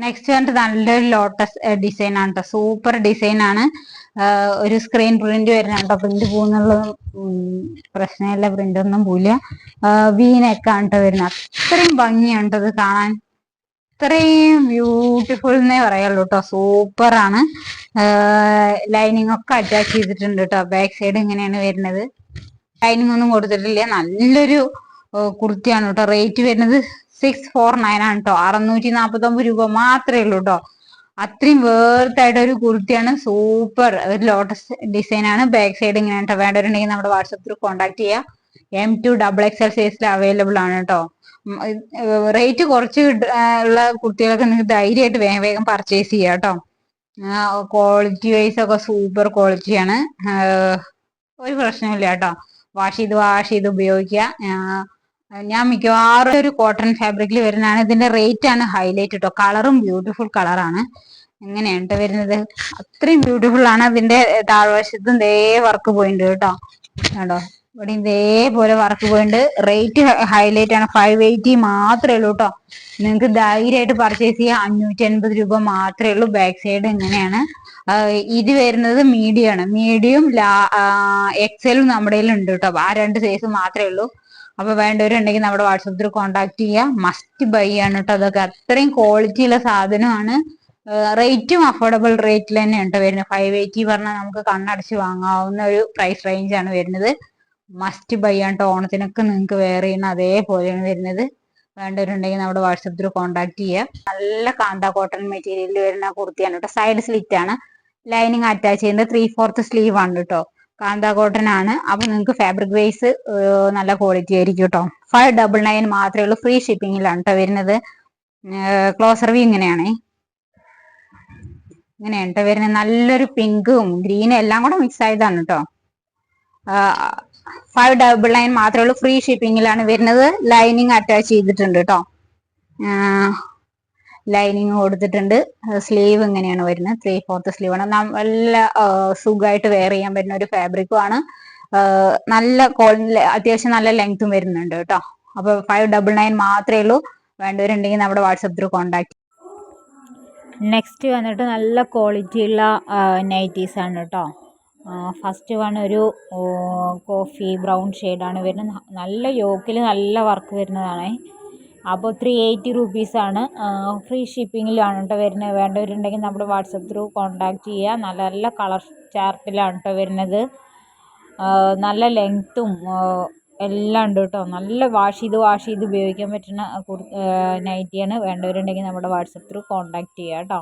Next വന്നിട്ട് നല്ലൊരു lotus design ആണ് കേട്ടോ. സൂപ്പർ ഡിസൈൻ ആണ്. ഒരു സ്ക്രീൻ പ്രിന്റ് വരുന്ന കേട്ടോ. പ്രിന്റ് പോകുന്നുള്ളതും പ്രശ്നമില്ല, പ്രിന്റ് ഒന്നും പോവില്ല. വീനൊക്കെയാണ് കേട്ടോ വരുന്നത്. അത്രയും ഭംഗിയാണ് കേട്ടോ ഇത് കാണാൻ. ഇത്രയും ബ്യൂട്ടിഫുൾ എന്നേ പറയുള്ളൂ കേട്ടോ. സൂപ്പർ ആണ്. ലൈനിങ് ഒക്കെ അറ്റാച്ച് ചെയ്തിട്ടുണ്ട് കേട്ടോ. ബാക്ക് സൈഡ് ഇങ്ങനെയാണ് വരുന്നത്. ലൈനിങ് ഒന്നും കൊടുത്തിട്ടില്ല. നല്ലൊരു കുർത്തിയാണ് കേട്ടോ. റേറ്റ് വരുന്നത് 649 ആണ് കേട്ടോ. 649 രൂപ മാത്രമേ ഉള്ളൂ കേട്ടോ. അത്രയും വേർത്തായിട്ട് ഒരു കുർത്തിയാണ്. സൂപ്പർ ഒരു ലോട്ടസ് ഡിസൈൻ ആണ്. ബാക്ക് സൈഡ് ഇങ്ങനെ കേട്ടോ. വേണ്ടവരുണ്ടെങ്കിൽ നമ്മുടെ വാട്സപ്പ് ത്രൂ കോൺടാക്ട് ചെയ്യുക. M2 XXL സൈസിൽ അവൈലബിൾ ആണ് കേട്ടോ. റേറ്റ് കുറച്ച് ഉള്ള കുർത്തികളൊക്കെ നിങ്ങൾക്ക് ധൈര്യമായിട്ട് വേഗം വേഗം പർച്ചേസ് ചെയ്യാം കേട്ടോ. ക്വാളിറ്റി വൈസ് ഒക്കെ സൂപ്പർ ക്വാളിറ്റിയാണ്. ഒരു പ്രശ്നമില്ല കേട്ടോ. വാഷ് ചെയ്ത് ഉപയോഗിക്കുക. ഞാൻ മിക്കവാറും ഒരു കോട്ടൺ ഫാബ്രിക്കിൽ വരുന്നതാണ്. ഇതിന്റെ റേറ്റ് ആണ് ഹൈലൈറ്റ് കേട്ടോ. കളറും ബ്യൂട്ടിഫുൾ കളറാണ്. എങ്ങനെയാണ് കേട്ടോ വരുന്നത്. അത്രയും ബ്യൂട്ടിഫുൾ ആണ്. അതിന്റെ താഴ്വശത്തും ദേ വർക്ക് പോയിട്ടുണ്ട് കേട്ടോ. കേട്ടോ ഇവിടെ ഇതേപോലെ വർക്ക് പോയിട്ടുണ്ട്. റേറ്റ് ഹൈലൈറ്റ് ആണ്. 580 മാത്രമേ ഉള്ളൂ കേട്ടോ. നിങ്ങൾക്ക് ധൈര്യമായിട്ട് പർച്ചേസ് ചെയ്യാം. 550 രൂപ മാത്രമേ ഉള്ളൂ. ബാക്ക് സൈഡ് ഇങ്ങനെയാണ്. ഇത് വരുന്നത് മീഡിയം ആണ്. മീഡിയം എക്സലും നമ്മുടെ ഉണ്ട് കേട്ടോ. ആ 2 സൈസ് മാത്രമേ ഉള്ളൂ. അപ്പൊ വേണ്ടവരുണ്ടെങ്കിൽ നമ്മുടെ വാട്സപ്പ് ത്രൂ കോൺടാക്ട് ചെയ്യാം. മസ്റ്റ് ബൈ ആണ് കേട്ടോ. അതൊക്കെ അത്രയും ക്വാളിറ്റി ഉള്ള സാധനമാണ്. റേറ്റും അഫോർഡബിൾ റേറ്റിൽ തന്നെയാണ് കേട്ടോ വരുന്നത്. 580 പറഞ്ഞാൽ നമുക്ക് കണ്ണടച്ച് വാങ്ങാവുന്ന ഒരു പ്രൈസ് റേഞ്ച് ആണ് വരുന്നത്. മസ്റ്റ് ബൈ ആണ് കേട്ടോ. ഓണത്തിനൊക്കെ നിങ്ങൾക്ക് വെയർ ചെയ്യുന്ന അതേപോലെയാണ് വരുന്നത്. വേണ്ടവരുണ്ടെങ്കിൽ നമ്മുടെ വാട്സപ്പ് ത്രൂ കോൺടാക്ട് ചെയ്യുക. നല്ല കാന്ത കോട്ടൺ മെറ്റീരിയലിൽ വരുന്ന കുർത്തിയാണ് കേട്ടോ. സൈഡ് സ്ലിറ്റ് ആണ്. ലൈനിങ് അറ്റാച്ച് ചെയ്യുന്നത് 3/4 സ്ലീവ് ആണ് കേട്ടോ. കാന്ത കോട്ടൺ ആണ്. അപ്പൊ നിങ്ങൾക്ക് ഫാബ്രിക് വൈസ് നല്ല ക്വാളിറ്റി ആയിരിക്കും കേട്ടോ. 599 മാത്രമേ ഉള്ളൂ. ഫ്രീ ഷിപ്പിങ്ങിലാണ് കേട്ടോ വരുന്നത്. ക്ലോസർ വ്യൂ ഇങ്ങനെയാണ് കേട്ടോ വരുന്നത്. നല്ലൊരു പിങ്കും ഗ്രീനും എല്ലാം കൂടെ മിക്സ് ആയതാണ് കേട്ടോ. 599 മാത്രമേ ഉള്ളൂ. ഫ്രീ ഷിപ്പിങ്ങിലാണ് വരുന്നത്. ലൈനിങ് അറ്റാച്ച് ചെയ്തിട്ടുണ്ട് കേട്ടോ. ലൈനിങ് കൊടുത്തിട്ടുണ്ട്. സ്ലീവ് ഇങ്ങനെയാണ് വരുന്നത്. 3/4 സ്ലീവ് ആണ്. നല്ല സുഖമായിട്ട് വെയർ ചെയ്യാൻ പറ്റുന്ന ഒരു ഫാബ്രിക്കും ആണ്. നല്ല അത്യാവശ്യം നല്ല ലെങ്ത്തും വരുന്നുണ്ട് കേട്ടോ. അപ്പൊ 599 മാത്രമേ ഉള്ളൂ. വേണ്ടവരുണ്ടെങ്കിൽ നമ്മുടെ വാട്സപ്പ് ത്രൂ കോൺടാക്ട്. നെക്സ്റ്റ് വന്നിട്ട് നല്ല ക്വാളിറ്റി ഉള്ള നൈറ്റീസ് ആണ് കേട്ടോ. ഫസ്റ്റ് വൺ ഒരു കോഫി ബ്രൗൺ ഷെയ്ഡാണ് വരുന്നത്. നല്ല യോക്കിൽ നല്ല വർക്ക് വരുന്നതാണ്. അപ്പോൾ 380 റുപ്പീസാണ്. ഫ്രീ ഷിപ്പിങ്ങിലാണ് കേട്ടോ വരുന്നത്. വേണ്ടവരുണ്ടെങ്കിൽ നമ്മുടെ വാട്സപ്പ് ത്രൂ കോൺടാക്ട് ചെയ്യുക. നല്ല നല്ല കളർ ചാർട്ടിലാണ് കേട്ടോ വരുന്നത്. നല്ല ലെങ്ത്തും എല്ലാം ഉണ്ട് കേട്ടോ. നല്ല വാഷ് ചെയ്ത് ഉപയോഗിക്കാൻ പറ്റുന്ന നൈറ്റിയാണ്. വേണ്ടവരുണ്ടെങ്കിൽ നമ്മുടെ വാട്സപ്പ് ത്രൂ കോൺടാക്ട് ചെയ്യുക കേട്ടോ.